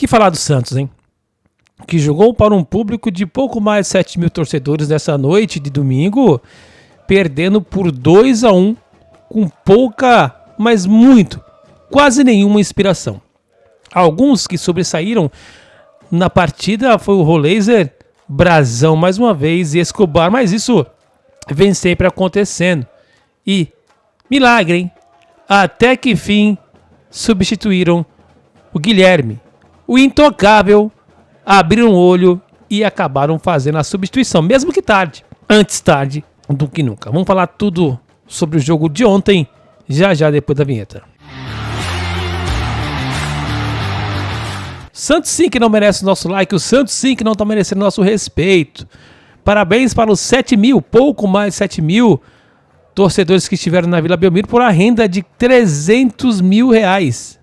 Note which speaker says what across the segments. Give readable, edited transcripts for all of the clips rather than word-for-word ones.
Speaker 1: Que falar do Santos, hein? Que jogou para um público de pouco mais de 7 mil torcedores nessa noite de domingo, perdendo por 2-1, com pouca, mas quase nenhuma inspiração. Alguns que sobressaíram na partida foi o Roleiser, Brazão mais uma vez e Escobar, mas isso vem sempre acontecendo. E, milagre, hein? Até que enfim substituíram o Guilherme, o intocável, abriram o olho e acabaram fazendo a substituição, mesmo que tarde, antes tarde do que nunca. Vamos falar tudo sobre o jogo de ontem, já depois da vinheta. Santos sim que não merece o nosso like, o Santos sim que não está merecendo o nosso respeito. Parabéns para os 7 mil, pouco mais de 7 mil torcedores que estiveram na Vila Belmiro por a renda de 300 mil reais.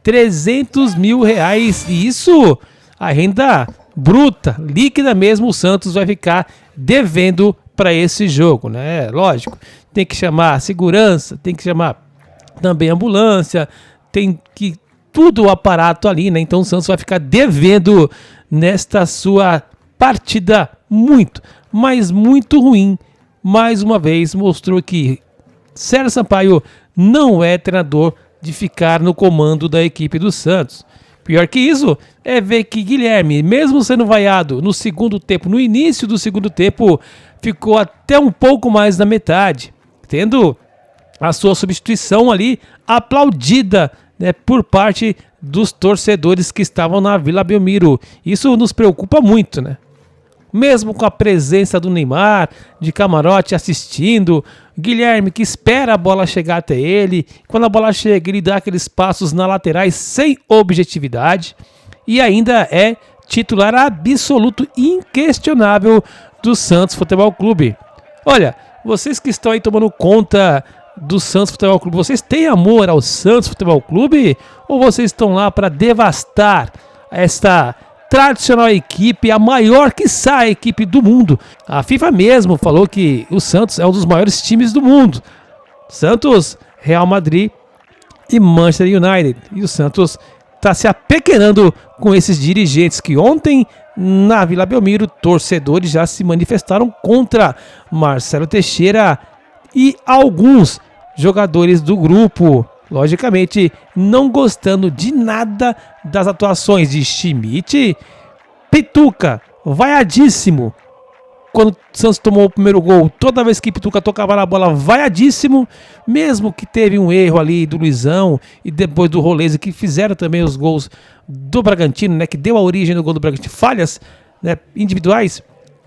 Speaker 1: 300 mil reais, e isso, a renda bruta, líquida mesmo, o Santos vai ficar devendo para esse jogo, né? Lógico, tem que chamar segurança, tem que chamar também ambulância, tem que tudo o aparato ali, né? Então o Santos vai ficar devendo nesta sua partida muito, mas muito ruim. Mais uma vez mostrou que Sérgio Sampaio não é treinador de ficar no comando da equipe do Santos. Pior que isso é ver que Guilherme, mesmo sendo vaiado no segundo tempo, no início do segundo tempo, ficou até um pouco mais da metade, tendo a sua substituição ali aplaudida, né, por parte dos torcedores que estavam na Vila Belmiro. Isso nos preocupa muito, né? Mesmo com a presença do Neymar, de camarote assistindo, Guilherme que espera a bola chegar até ele, quando a bola chega ele dá aqueles passos na laterais sem objetividade e ainda é titular absoluto e inquestionável do Santos Futebol Clube. Olha, vocês que estão aí tomando conta do Santos Futebol Clube, vocês têm amor ao Santos Futebol Clube ou vocês estão lá para devastar esta tradicional equipe, a maior quiçá equipe do mundo? A FIFA mesmo falou que o Santos é um dos maiores times do mundo. Santos, Real Madrid e Manchester United. E o Santos está se apequenando com esses dirigentes que ontem na Vila Belmiro, torcedores já se manifestaram contra Marcelo Teixeira e alguns jogadores do grupo. Logicamente, não gostando de nada das atuações de Schmidt, Pituca, vaiadíssimo. Quando o Santos tomou o primeiro gol, toda vez que Pituca tocava na bola, vaiadíssimo. Mesmo que teve um erro ali do Luizão e depois do Roleze, que fizeram também os gols do Bragantino, né, que deu a origem do gol do Bragantino, falhas, né, individuais.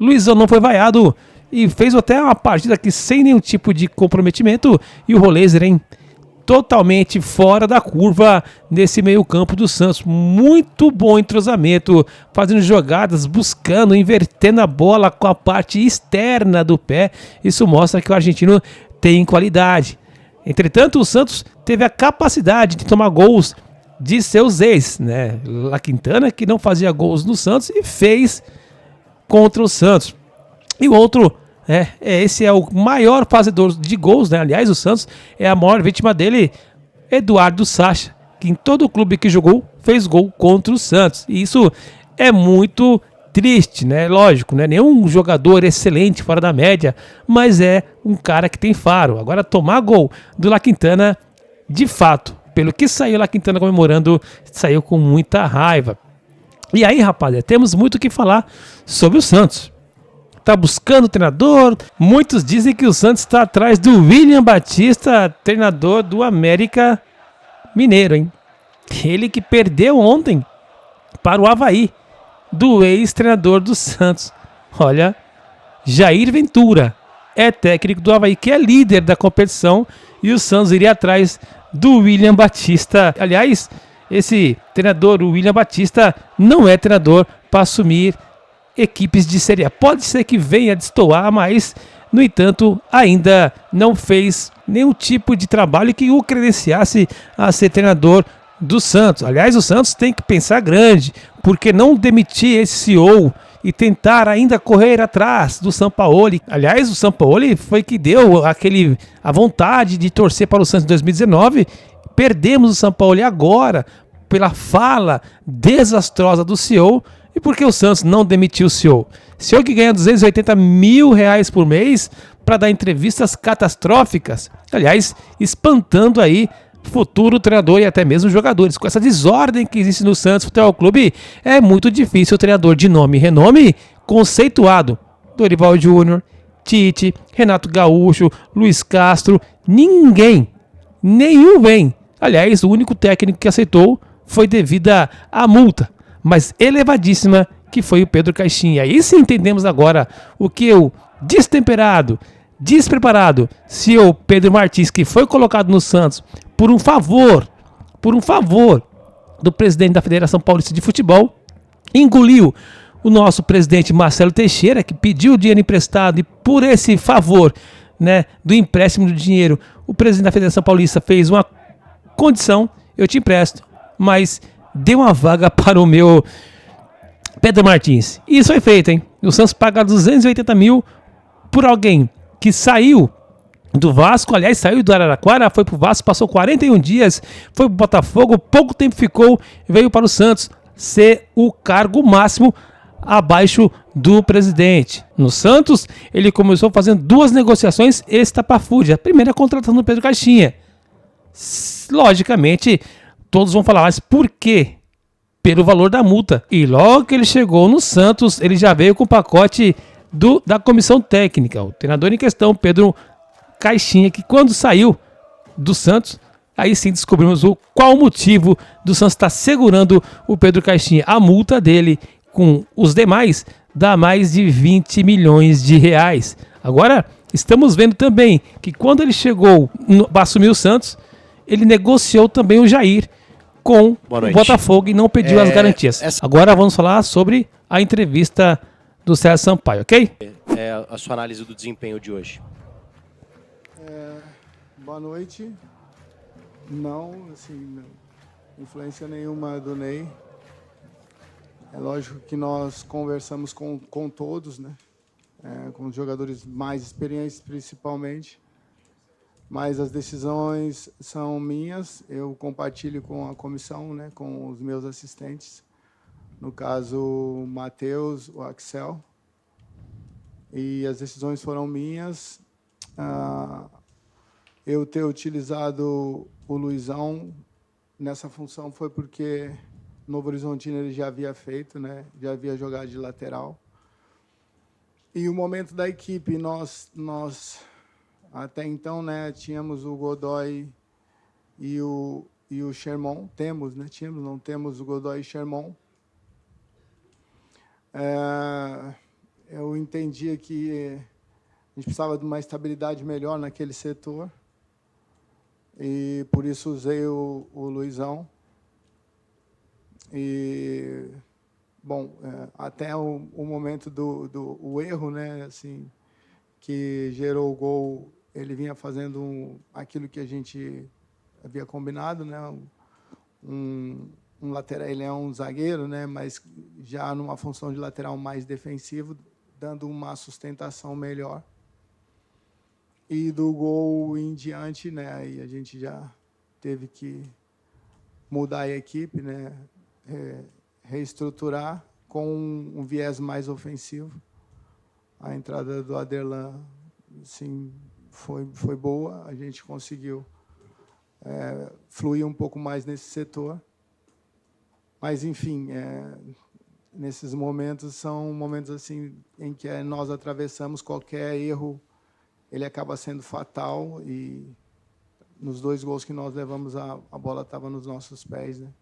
Speaker 1: Luizão não foi vaiado e fez até uma partida aqui sem nenhum tipo de comprometimento. E o Roleze, hein, totalmente fora da curva nesse meio campo do Santos. Muito bom entrosamento, fazendo jogadas, buscando, invertendo a bola com a parte externa do pé. Isso mostra que o argentino tem qualidade. Entretanto, o Santos teve a capacidade de tomar gols de seus ex, né? La Quintana, que não fazia gols no Santos e fez contra o Santos. E o outro... esse é o maior fazedor de gols, né? Aliás, o Santos é a maior vítima dele, Eduardo Sacha, que em todo o clube que jogou fez gol contra o Santos. E isso é muito triste, né? Lógico, não é nenhum jogador excelente, fora da média, mas é um cara que tem faro. Agora, tomar gol do La Quintana, de fato, pelo que saiu La Quintana comemorando, saiu com muita raiva. E aí, rapaziada, temos muito o que falar sobre o Santos. Tá buscando treinador. Muitos dizem que o Santos está atrás do William Batista, treinador do América Mineiro, hein? Ele que perdeu ontem para o Avaí, do ex-treinador do Santos. Olha, Jair Ventura é técnico do Avaí, que é líder da competição, e o Santos iria atrás do William Batista. Aliás, esse treinador, o William Batista, não é treinador para assumir equipes de Série A. Pode ser que venha a destoar, mas, no entanto, ainda não fez nenhum tipo de trabalho que o credenciasse a ser treinador do Santos. Aliás, o Santos tem que pensar grande, porque não demitir esse CEO e tentar ainda correr atrás do Sampaoli. Aliás, o Sampaoli foi que deu a vontade de torcer para o Santos em 2019. Perdemos o Sampaoli agora pela fala desastrosa do CEO e por que o Santos não demitiu o CEO. CEO que ganha R$280 mil por mês para dar entrevistas catastróficas, aliás, espantando aí futuro treinador e até mesmo jogadores. Com essa desordem que existe no Santos Futebol Clube, é muito difícil o treinador de nome e renome conceituado. Dorival Júnior, Tite, Renato Gaúcho, Luiz Castro, nenhum vem. Aliás, o único técnico que aceitou foi devido à multa, mas elevadíssima, que foi o Pedro Caixinha. Aí sim entendemos agora o que o destemperado, despreparado CEO Pedro Martins, que foi colocado no Santos por um favor do presidente da Federação Paulista de Futebol, engoliu o nosso presidente Marcelo Teixeira, que pediu o dinheiro emprestado, e por esse favor, né, do empréstimo do dinheiro, o presidente da Federação Paulista fez uma condição: eu te empresto, mas dê uma vaga para o meu Pedro Martins. E isso foi feito, hein? O Santos paga 280 mil por alguém que saiu do Vasco, aliás, saiu do Araraquara, foi pro Vasco, passou 41 dias, foi pro Botafogo, pouco tempo ficou, veio para o Santos ser o cargo máximo abaixo do presidente. No Santos, ele começou fazendo 2 negociações estapafúrdias. A primeira, a contratação do Pedro Caixinha. Logicamente, todos vão falar, mas por quê? Pelo valor da multa. E logo que ele chegou no Santos, ele já veio com o pacote da comissão técnica. O treinador em questão, Pedro Caixinha, que quando saiu do Santos, aí sim descobrimos qual o motivo do Santos estar segurando o Pedro Caixinha. A multa dele com os demais dá mais de 20 milhões de reais. Agora, estamos vendo também que quando ele chegou para assumir o Santos, ele negociou também o Jair com o Botafogo e não pediu as garantias. Agora vamos falar sobre a entrevista do César Sampaio, ok?
Speaker 2: A sua análise do desempenho de hoje.
Speaker 3: Boa noite. Não, assim, influência nenhuma do Ney. É lógico que nós conversamos com todos, né? Com os jogadores mais experientes, principalmente. Mas as decisões são minhas. Eu compartilho com a comissão, né? Com os meus assistentes. No caso, o Matheus, o Axel. E as decisões foram minhas. Eu ter utilizado o Luizão nessa função foi porque Novo Horizontino ele já havia feito, né? Já havia jogado de lateral. E o momento da equipe, nós até então, né, tínhamos o Godoy e o Sherman. Temos, né? Não temos o Godoy e Sherman. Eu entendia que a gente precisava de uma estabilidade melhor naquele setor. E por isso usei o Luizão. E, bom, até o momento do erro, né, assim, que gerou o gol, ele vinha fazendo aquilo que a gente havia combinado, né, um lateral, ele é um zagueiro, né, mas já numa função de lateral mais defensivo, dando uma sustentação melhor. E do gol em diante, né, aí a gente já teve que mudar a equipe, né, reestruturar com um viés mais ofensivo. A entrada do Aderlan, sim, foi boa. A gente conseguiu fluir um pouco mais nesse setor. Mas, enfim, nesses momentos são momentos assim em que nós atravessamos qualquer erro, ele acaba sendo fatal, e nos 2 gols que nós levamos, a bola estava nos nossos pés, né?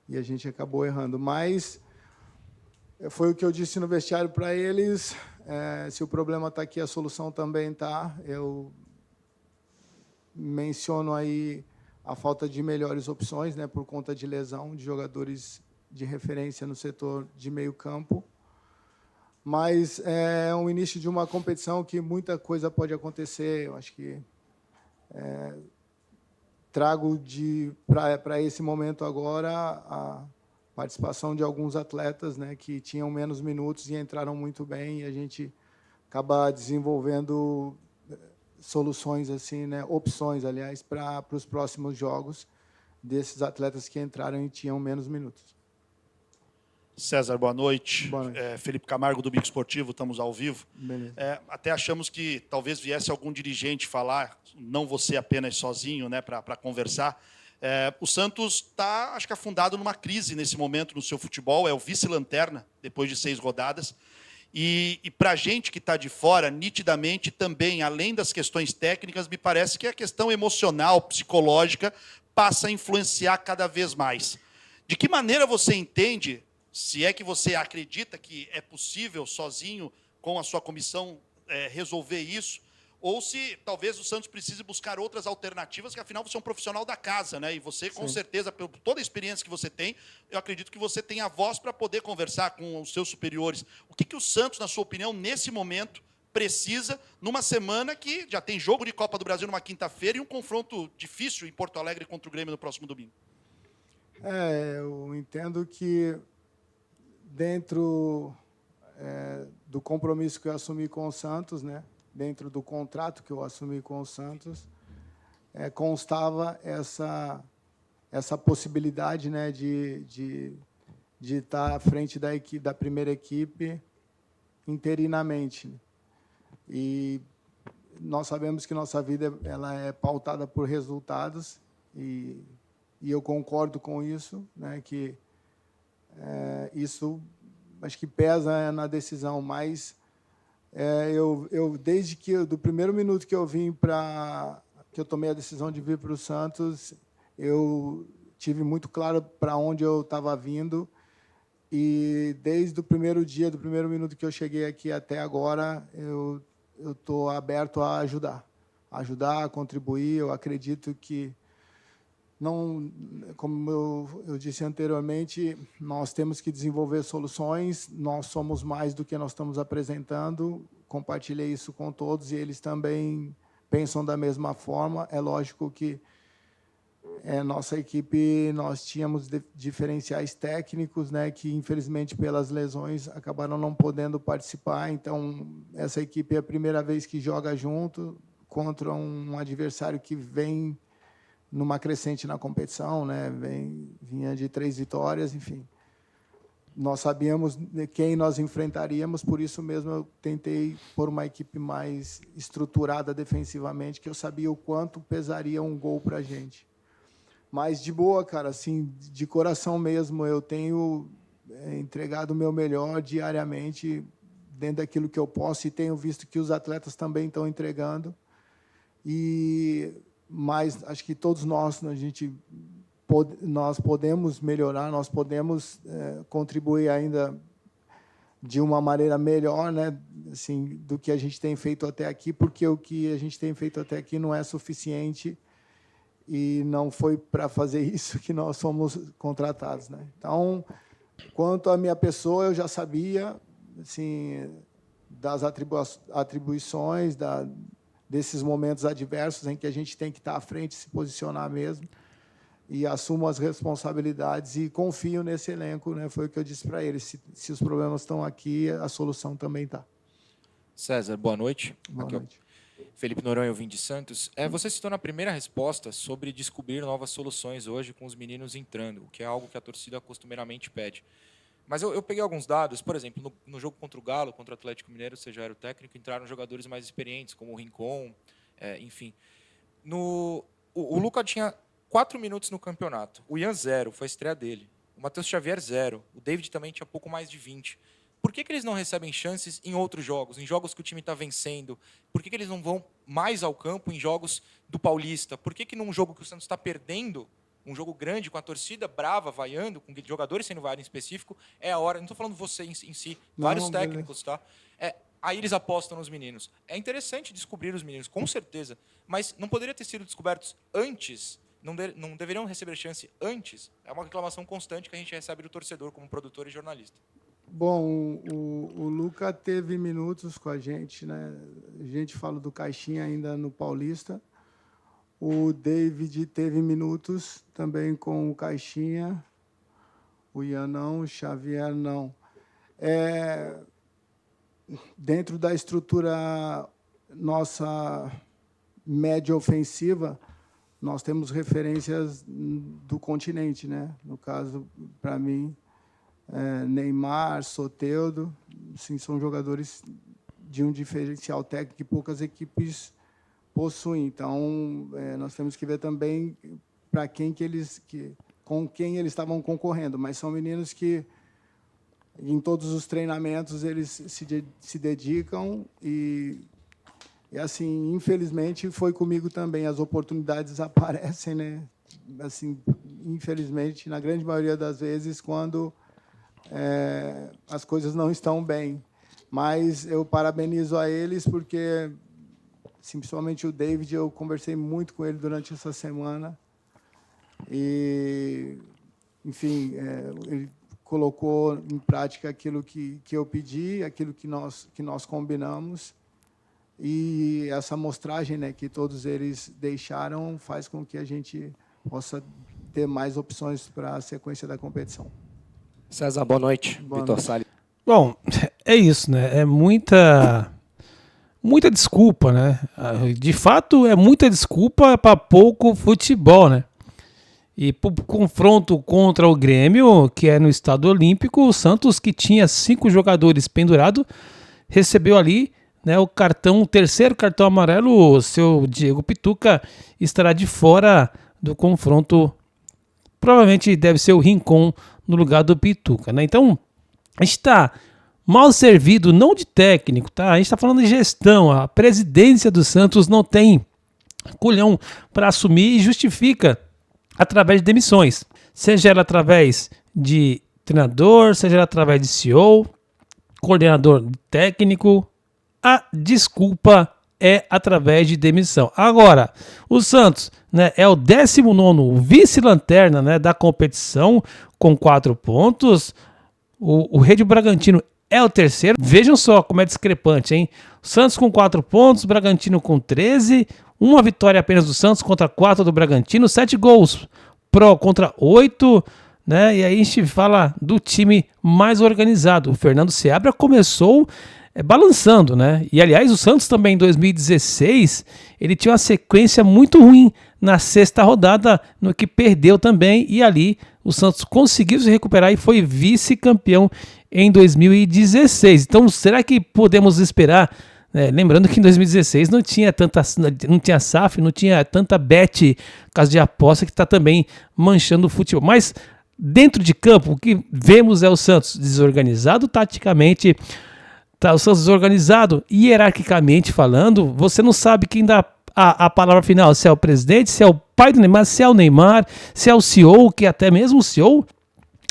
Speaker 3: E a gente acabou errando. Mas foi o que eu disse no vestiário para eles, se o problema está aqui, a solução também está. Eu menciono aí a falta de melhores opções, né, por conta de lesão de jogadores de referência no setor de meio campo. Mas é um início de uma competição que muita coisa pode acontecer. Eu acho que trago para esse momento agora a participação de alguns atletas, né, que tinham menos minutos e entraram muito bem, e a gente acaba desenvolvendo soluções, assim, né, opções, aliás, para os próximos jogos, desses atletas que entraram e tinham menos minutos.
Speaker 4: César, boa noite.
Speaker 3: Boa noite.
Speaker 4: Felipe Camargo, do Bico Esportivo, estamos ao vivo.
Speaker 3: Beleza.
Speaker 4: Até achamos que talvez viesse algum dirigente falar, não você apenas sozinho, né, para conversar. O Santos está, acho que, afundado numa crise nesse momento no seu futebol, é o vice-lanterna, depois de 6 rodadas. E para a gente que está de fora, nitidamente também, além das questões técnicas, me parece que a questão emocional, psicológica, passa a influenciar cada vez mais. De que maneira você entende, se é que você acredita que é possível, sozinho, com a sua comissão, resolver isso, ou se talvez o Santos precise buscar outras alternativas, que afinal você é um profissional da casa, né? E você, com certeza, por toda a experiência que você tem, eu acredito que você tem a voz para poder conversar com os seus superiores. O que o Santos, na sua opinião, nesse momento, precisa, numa semana que já tem jogo de Copa do Brasil numa quinta-feira e um confronto difícil em Porto Alegre contra o Grêmio no próximo domingo?
Speaker 3: Eu entendo que dentro do compromisso que eu assumi com o Santos, né, dentro do contrato que eu assumi com o Santos, constava essa possibilidade, né, de estar à frente da primeira equipe interinamente. E nós sabemos que nossa vida ela é pautada por resultados, e eu concordo com isso, né, que isso acho que pesa na decisão, mas eu desde do primeiro minuto que eu que eu tomei a decisão de vir para o Santos, eu tive muito claro para onde eu estava vindo, e desde o primeiro dia, do primeiro minuto que eu cheguei aqui até agora, eu estou aberto a ajudar, a contribuir. Eu acredito que não, como eu disse anteriormente, nós temos que desenvolver soluções, nós somos mais do que nós estamos apresentando, compartilhei isso com todos e eles também pensam da mesma forma. É lógico que nossa equipe, nós tínhamos diferenciais técnicos, né, que infelizmente pelas lesões acabaram não podendo participar, então essa equipe é a primeira vez que joga junto contra um adversário que vem numa crescente na competição, né? Vinha de 3 vitórias, enfim. Nós sabíamos quem nós enfrentaríamos, por isso mesmo eu tentei pôr uma equipe mais estruturada defensivamente, que eu sabia o quanto pesaria um gol para a gente. Mas, de boa, cara, assim, de coração mesmo, eu tenho entregado o meu melhor diariamente, dentro daquilo que eu posso, e tenho visto que os atletas também estão entregando. Mas acho que todos nós podemos melhorar, nós podemos contribuir ainda de uma maneira melhor, né, assim, do que a gente tem feito até aqui, porque o que a gente tem feito até aqui não é suficiente e não foi para fazer isso que nós fomos contratados, né? Então, quanto à minha pessoa, eu já sabia, assim, das atribuições, desses momentos adversos em que a gente tem que estar à frente, se posicionar mesmo, e assumo as responsabilidades e confio nesse elenco, né? Foi o que eu disse para eles, se os problemas estão aqui, a solução também está.
Speaker 5: César, boa noite.
Speaker 3: Boa noite.
Speaker 5: Felipe Noronha, eu vim de Santos. Você citou na primeira resposta sobre descobrir novas soluções hoje com os meninos entrando, o que é algo que a torcida costumeiramente pede. Mas eu peguei alguns dados, por exemplo, no jogo contra o Galo, contra o Atlético Mineiro, você já era o técnico, entraram jogadores mais experientes, como o Rincon, enfim. O Luca tinha 4 minutos no campeonato, o Ian 0, foi a estreia dele, o Matheus Xavier 0, o David também tinha pouco mais de 20. Por que eles não recebem chances em outros jogos, em jogos que o time está vencendo? Por que eles não vão mais ao campo em jogos do Paulista? Por que num jogo que o Santos está perdendo, um jogo grande, com a torcida brava, vaiando, com jogadores sendo vaiados em específico, é a hora, não estou falando você em si, vários técnicos, tá? Aí eles apostam nos meninos. É interessante descobrir os meninos, com certeza, mas não poderia ter sido descobertos antes? Não deveriam receber chance antes? É uma reclamação constante que a gente recebe do torcedor como produtor e jornalista.
Speaker 3: Bom, o Luca teve minutos com a gente, né? A gente fala do Caixinha ainda no Paulista. O David teve minutos também com o Caixinha. O Ian não, o Xavier não. Dentro da estrutura nossa média ofensiva, nós temos referências do continente, né? No caso, para mim, Neymar, Soteldo, sim, são jogadores de um diferencial técnico que poucas equipes possuem. Então, nós temos que ver também para com quem eles estavam concorrendo. Mas são meninos que, em todos os treinamentos, eles se dedicam e assim, infelizmente, foi comigo também. As oportunidades aparecem, né? Assim, infelizmente, na grande maioria das vezes, quando as coisas não estão bem. Mas eu parabenizo a eles porque, principalmente o David, eu conversei muito com ele durante essa semana e, enfim, ele colocou em prática aquilo que eu pedi, aquilo que nós combinamos, e essa amostragem, né, que todos eles deixaram faz com que a gente possa ter mais opções para a sequência da competição.
Speaker 2: César, boa noite.
Speaker 3: Boa
Speaker 2: Vitor
Speaker 3: noite.
Speaker 2: Salles.
Speaker 1: Bom, é isso, né? É muita desculpa, né? De fato, é muita desculpa para pouco futebol, né? E pro confronto contra o Grêmio, que é no Estádio Olímpico, o Santos, que tinha 5 jogadores pendurados, recebeu ali, né, o terceiro cartão amarelo. O seu Diego Pituca estará de fora do confronto. Provavelmente deve ser o Rincon no lugar do Pituca, né? Então, a gente está mal servido, não de técnico, tá? A gente está falando de gestão. A presidência do Santos não tem culhão para assumir e justifica através de demissões. Seja ela através de treinador, seja ela através de CEO, coordenador técnico, a desculpa é através de demissão. Agora, o Santos, né, é o 19º vice-lanterna, né, da competição com 4 pontos. O Red Bull Bragantino é o terceiro. Vejam só como é discrepante, hein? Santos com 4 pontos, Bragantino com 13. Uma vitória apenas do Santos contra 4 do Bragantino. 7 gols pró contra 8. Né? E aí a gente fala do time mais organizado. O Fernando Seabra começou balançando, né? E aliás, o Santos também em 2016, ele tinha uma sequência muito ruim na 6ª rodada, no que perdeu também, e ali o Santos conseguiu se recuperar e foi vice-campeão em 2016. Então, será que podemos esperar, né? Lembrando que em 2016 não tinha SAF, não tinha tanta bet, caso de aposta, que está também manchando o futebol. Mas dentro de campo, o que vemos é o Santos desorganizado taticamente. Tá, o Santos desorganizado, hierarquicamente falando, você não sabe quem dá a palavra final, se é o presidente, se é o pai do Neymar, se é o Neymar, se é o CEO, que até mesmo o CEO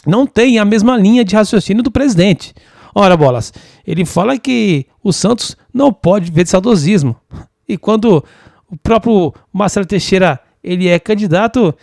Speaker 1: não tem a mesma linha de raciocínio do presidente. Ora, bolas, ele fala que o Santos não pode viver de saudosismo. E quando o próprio Marcelo Teixeira ele é candidato,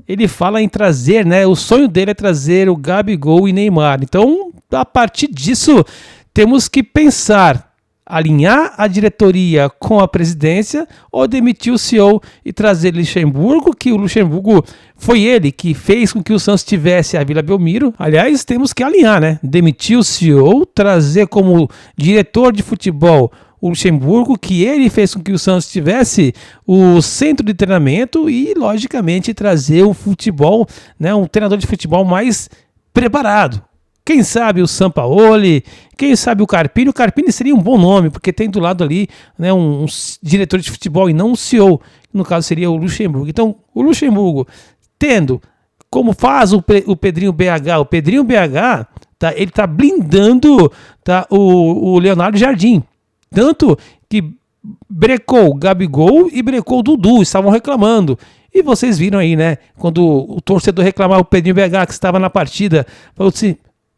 Speaker 1: ele fala em trazer, né? O sonho dele é trazer o Gabigol e Neymar. Então, a partir disso, temos que pensar, alinhar a diretoria com a presidência ou demitir o CEO e trazer Luxemburgo, que o Luxemburgo foi ele que fez com que o Santos tivesse a Vila Belmiro. Aliás, temos que alinhar, né? Demitir o CEO, trazer como diretor de futebol o Luxemburgo, que ele fez com que o Santos tivesse o centro de treinamento e, logicamente, trazer o futebol, né? Um treinador de futebol mais preparado. Quem sabe o Sampaoli, quem sabe o Carpini. O Carpini seria um bom nome, porque tem do lado ali, né, um diretor de futebol e não um CEO, que no caso seria o Luxemburgo. Então, o Luxemburgo, tendo, como faz o Pedrinho BH, tá, ele está blindando, tá, o Leonardo Jardim. Tanto que brecou o Gabigol e brecou o Dudu, estavam reclamando. E vocês viram aí, né, quando o torcedor reclamava o Pedrinho BH, que estava na partida, falou assim: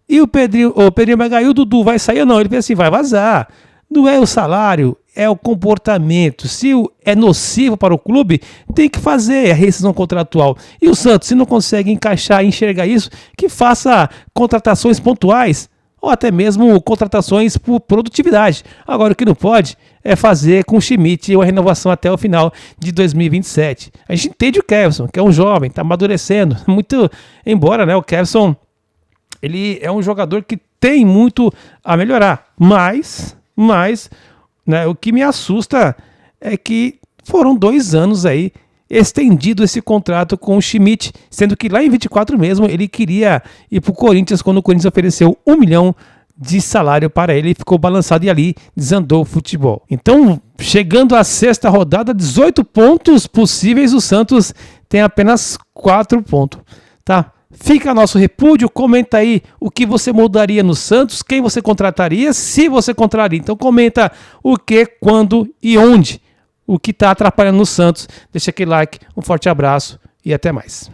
Speaker 1: e o Pedrinho BH e o Dudu vai sair ou não? Ele pensa assim, vai vazar. Não é o salário, é o comportamento. Se é nocivo para o clube, tem que fazer a rescisão contratual. E o Santos, se não consegue encaixar e enxergar isso, que faça contratações pontuais ou até mesmo contratações por produtividade. Agora, o que não pode é fazer com o Schmidt uma renovação até o final de 2027. A gente entende o Kevson, que é um jovem, está amadurecendo. Muito, embora, né, o Kevson ele é um jogador que tem muito a melhorar, mas né, o que me assusta é que foram 2 anos aí estendido esse contrato com o Schmidt, sendo que lá em 24 mesmo ele queria ir para o Corinthians quando o Corinthians ofereceu 1 milhão de salário para ele, ficou balançado e ali desandou o futebol. Então, chegando à sexta rodada, 18 pontos possíveis, o Santos tem apenas 4 pontos, tá? Fica nosso repúdio, comenta aí o que você mudaria no Santos, quem você contrataria, se você contrataria. Então comenta o que, quando e onde, o que está atrapalhando no Santos. Deixa aquele like, um forte abraço e até mais.